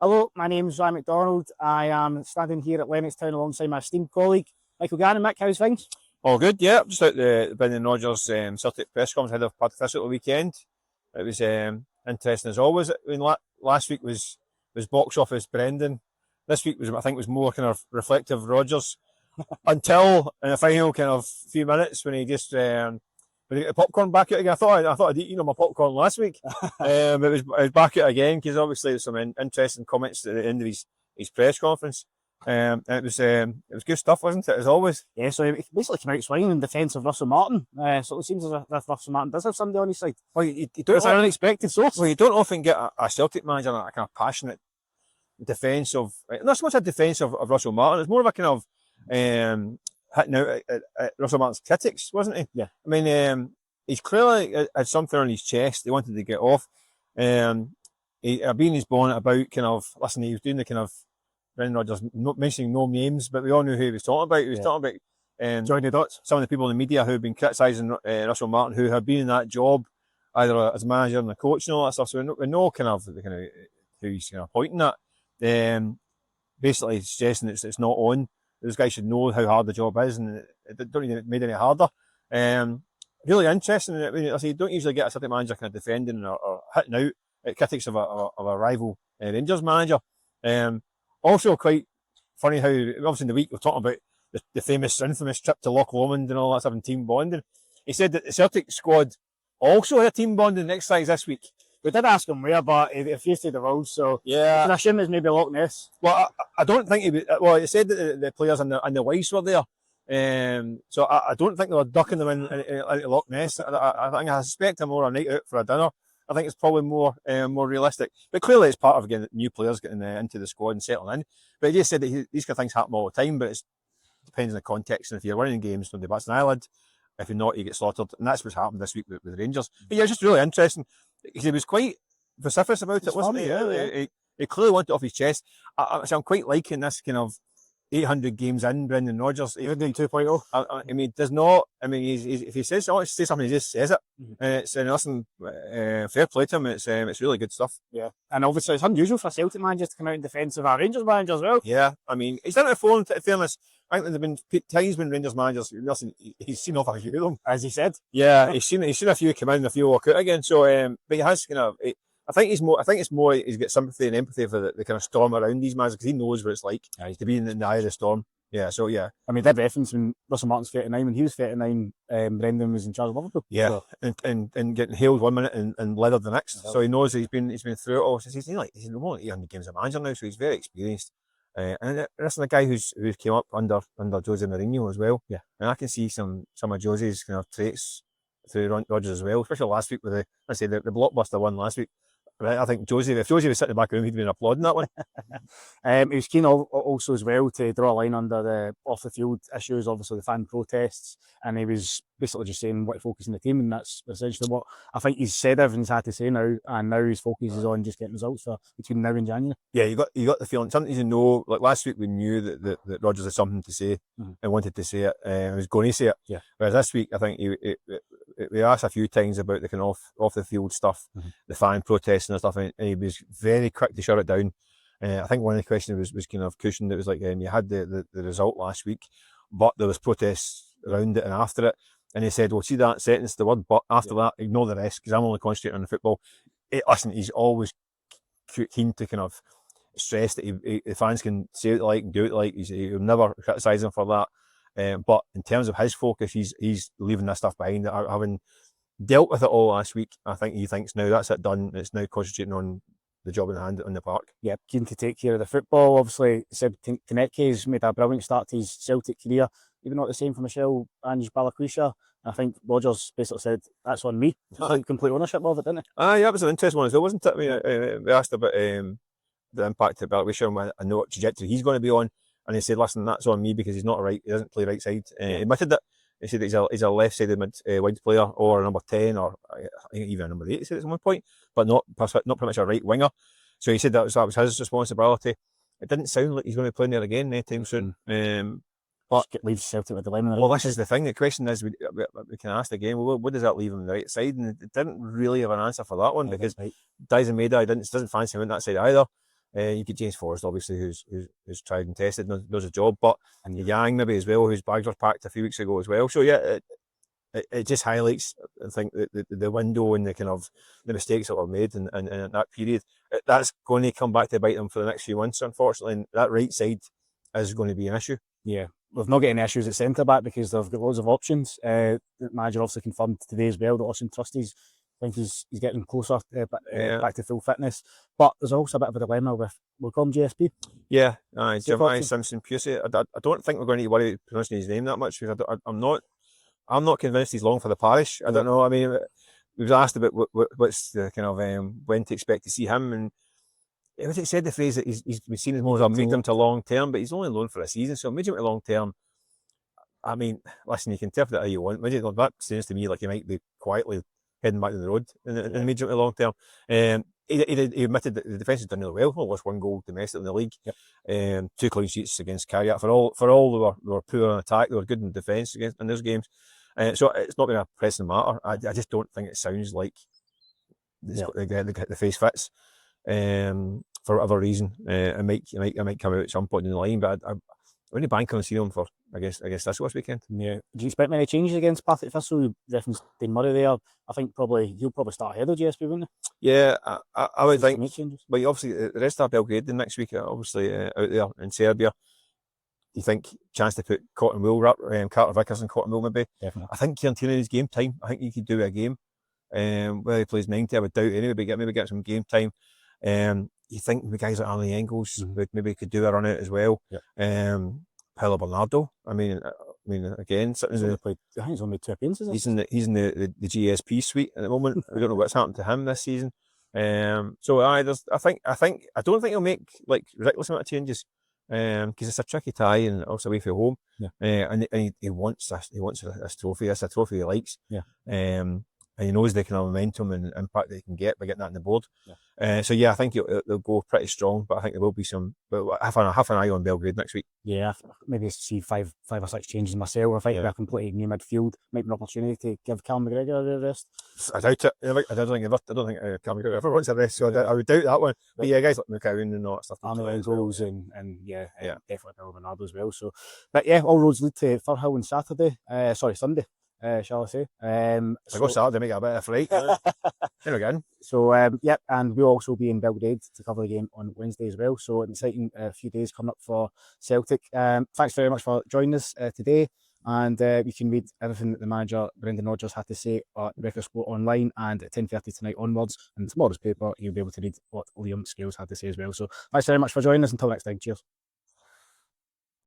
Hello, my name's McDonald. I am standing here at Lennoxtown alongside my esteemed colleague, Michael Gannon. Mick, how's things? All good, yeah. Just out the Brendan Rodgers Celtic press conference ahead of Partick Thistle at the weekend. It was interesting as always. I mean, last week was box office Brendan. This week was more kind of reflective Rodgers until in the final kind of few minutes when he just when he got the popcorn back out again. I thought I'd eaten my popcorn last week. It was back out again because obviously there's some interesting comments at the end of his press conference. And it was good stuff, wasn't it? As always. Yeah, so he basically came out swinging in defence of Russell Martin. So it seems as if Russell Martin does have somebody on his side. Well, you don't. It's an unexpected source. Well, you don't often get a Celtic manager in a kind of passionate defence of, not so much a defence of Russell Martin. It's more of a kind of hitting out at Russell Martin's critics, wasn't he? Yeah. I mean, he's clearly had something on his chest he wanted to get off. He been his bonnet about kind of, listen, he was doing the kind of Brendan Rodgers mentioning no names, but we all knew who he was talking about. He was talking about join the dots. Some of the people in the media who have been criticising Russell Martin, who have been in that job either as a manager and a coach and all that stuff. So we know kind of who he's kind of pointing at. Basically suggesting it's not on. Those guys should know how hard the job is, and it don't even make it any harder. Really interesting. I mean, you don't usually get a Celtic manager kind of defending or hitting out at critics of a rival Rangers manager. Also quite funny how, obviously in the week we're talking about the famous, infamous trip to Loch Lomond and all that stuff and team bonding. He said that the Celtic squad also had a team bonding exercise this week. We did ask him where, but he refused to divulge, so yeah, I can assume it's maybe Loch Ness. Well, I don't think he said that the players and the wives were there. So I don't think they were ducking them in Loch Ness. I suspect they're more a night out for a dinner. I think it's probably more realistic. But clearly it's part of getting new players getting into the squad and settling in. But he just said that these kind of things happen all the time, but it depends on the context. And if you're winning games, nobody bats an eyelid. If you're not, you get slaughtered. And that's what's happened this week with the Rangers. But yeah, it's just really interesting. He was quite vociferous about it, wasn't he? Yeah. He clearly wanted it off his chest. So I'm quite liking this kind of 800 games in Brendan Rodgers. He's doing 2.0. I mean, does not. I mean, if he says say something, he just says it. It's listen, fair play to him. It's really good stuff. Yeah, and obviously it's unusual for a Celtic manager to come out in defence of our Rangers manager as well. Yeah, I mean, he's done it before. In fairness, I think there've been times when Rangers managers, listen, he's seen off a few of them, as he said. Yeah, he's seen a few come in and a few walk out again. So, but he has kind of. I think it's more. He's got sympathy and empathy for the kind of storm around these managers because he knows what it's like to be in the eye of the storm. Yeah, so yeah. I mean, did reference when Russell Martin's 39, when he was 39, Brendan was in charge of Liverpool. Yeah, so. and getting hailed 1 minute and leathered the next. So he knows he's been through it all. He's more than 800 games as a manager now, so he's very experienced. And that's a guy who came up under Jose Mourinho as well. Yeah, and I can see some of Jose's kind of traits through Rodgers as well, especially last week with the blockbuster one last week. I think if Josie was sitting in the back room, he'd been applauding that one. He was keen also as well to draw a line under the off the field issues, obviously the fan protests, and he was basically just saying what to focus on the team, and that's essentially what I think he's said everything he's had to say now, and now his focus is on just getting results for between now and January. Yeah, you got the feeling something to know. Like last week, we knew that Rodgers had something to say and wanted to say it, and was going to say it. Yeah. Whereas this week, I think we asked a few times about the kind of off the field stuff, the fan protests and stuff, and he was very quick to shut it down. I think one of the questions was kind of cushioned. It was like you had the result last week, but there was protests around it and after it. And he said, well, see that sentence, the word but after that, ignore the rest, because I'm only concentrating on the football. Listen, he's always keen to kind of stress that the fans can say it like and do it like. He'll never criticise him for that. But in terms of his focus, he's leaving this stuff behind. Having dealt with it all last week, I think he thinks now that's it done. It's now concentrating on the job in hand on the park. Yeah, keen to take care of the football. Obviously, said Conic made a brilliant start to his Celtic career. Even not the same for Michel and Balakwisha. I think Rodgers basically said, that's on me. Like complete ownership of it, didn't he? Yeah, it was an interesting one as well, wasn't it? I mean, we asked about the impact of Balakwisha and what trajectory he's going to be on. And he said, listen, that's on me because he's not he doesn't play right side. He admitted that. He said that he's a left-sided wide player or a number 10 or I think even a number 8, he said at one point, but not pretty much a right winger. So he said that was his responsibility. It didn't sound like he's going to be playing there again anytime soon. But leaves Celtic with the lemon. Well, this is the thing. The question is, we can ask again. Well, what does that leave him on the right side? And it didn't really have an answer for that one because Dyson Maida doesn't fancy him on that side either. You get James Forrest, obviously, who's tried and tested, knows a job, but and Yang maybe as well, whose bags were packed a few weeks ago as well. So yeah, it just highlights, I think, the window and the kind of the mistakes that were made in that period. That's going to come back to bite them for the next few months, unfortunately. And that right side is going to be an issue. Yeah, we've not got any issues at centre back because they've got loads of options. The manager obviously confirmed today as well that Austin Trustees, I think he's getting closer back to full fitness. But there's also a bit of a dilemma with, we'll call him GSP. Yeah, Jeremiah Simpson Pusey. I don't think we're going to worry about pronouncing his name that much because I'm not convinced he's long for the parish. I don't know. I mean, we was asked about what's the kind of when to expect to see him, and it said the phrase that he's been seen as more as a medium to long term, but he's only loaned for a season, so medium to long term. I mean, listen, you can interpret it how you want. That seems to me like he might be quietly heading back to the road in the medium to long term. He admitted that the defence has done really well. Only lost 1 goal domestic in the league. Yep. 2 clean sheets against Carrick. For all they were poor on attack, they were good in defence in those games. So it's not been a pressing matter. I just don't think it sounds like the face fits. For whatever reason, it might come out at some point in the line, but I only bank on seeing him for I guess this weekend. Yeah. Do you expect many changes against Partick Thistle? You referenced Dean Murray there. I think he'll probably start ahead of GSP, wouldn't he? Yeah, I would think. But obviously the rest of Belgrade the next week are obviously out there in Serbia. Do you think chance to put Cotton Wool, Carter Vickers and Cotton Wool maybe? Definitely. I think Kieran Tierney's game time. I think he could do a game. Whether he plays 90, I would doubt anyway, but maybe get some game time. You think the guys like Arnie Engels maybe could do a run out as well. Yep. Paolo Bernardo. I mean, again, I think he's only 2 appearances. He's in the GSP suite at the moment. We don't know what's happened to him this season. So I don't think he'll make like ridiculous amount of changes. Because it's a tricky tie and also away from home. Yeah. And he wants this trophy. That's a trophy he likes. Yeah. And he knows the kind of momentum and impact that he can get by getting that on the board. Yeah. So yeah, I think they'll go pretty strong, but I think there will be some. But have an eye on Belgrade next week. Yeah, maybe see five or six changes myself. I think we're a completely new midfield. Might be an opportunity to give Callum McGregor a rest. I doubt it. I don't think Callum McGregor ever wants a rest, so I would doubt that one. But yeah, guys like McCowan and all that stuff. Arnold Engels and definitely Paolo Bernardo as well. So, but yeah, all roads lead to Firhill on Sunday. Shall I say? So go Saturday, make it a bit of a fright. There again. So, and we'll also be in Belgrade to cover the game on Wednesday as well. So, an exciting few days coming up for Celtic. Thanks very much for joining us today. And you can read everything that the manager, Brendan Rodgers, had to say at Record Sport Online and at 10:30 tonight onwards. And tomorrow's paper, you'll be able to read what Liam Scales had to say as well. So, thanks very much for joining us. Until next time, cheers.